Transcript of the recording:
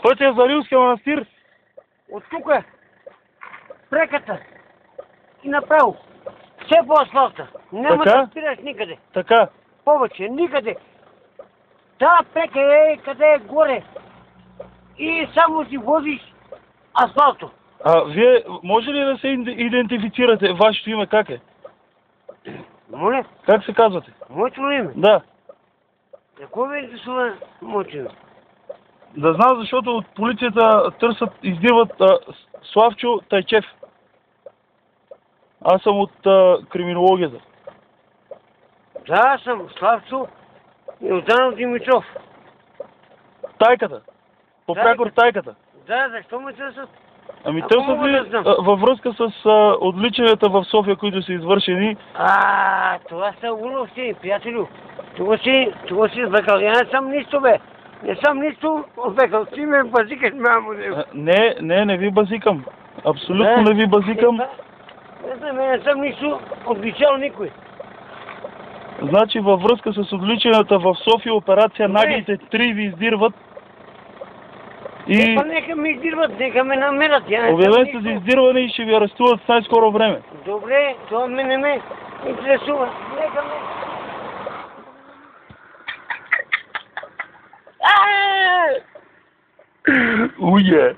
Пътя за Рилския манастир. От тук преката и направо. Все по асфалта. Няма Така? да спираш никъде. Така. Повече, никъде. Та прека е къде е горе. И само си возиш асфалто. Вие може ли да се идентифицирате? Вашето име как е? Моля? Как се казвате? Моето име? Да. Какво ви интересува моето име? Да знам, защото от полицията търсят, издирват Славчо Тайчев. Аз съм от криминологията. Да, аз съм Славчо Йорданов Димитров. Тайката. По прякор тайката. Да, защо ме търсят? Ами Ако търсят мога ли да знам. във връзка с отвличанията в София, които са извършени? Това са уловци, приятелю. Това си сбекал. Я не съм нищо, бе. Не съм нищо сбекал. Ти ме базикаш, мамо. Не ви базикам. Абсолютно не ви базикам. Не съм нищо отвличал никой. Значи във връзка с отвличанията в София операция Наглите 3 ви издирват. И Нека ме издирват, нека ме намерят. обявен сте за издирване и ще ви арестуват в най-скоро време. Добре, това не ме интересува. Нека ме... Уе!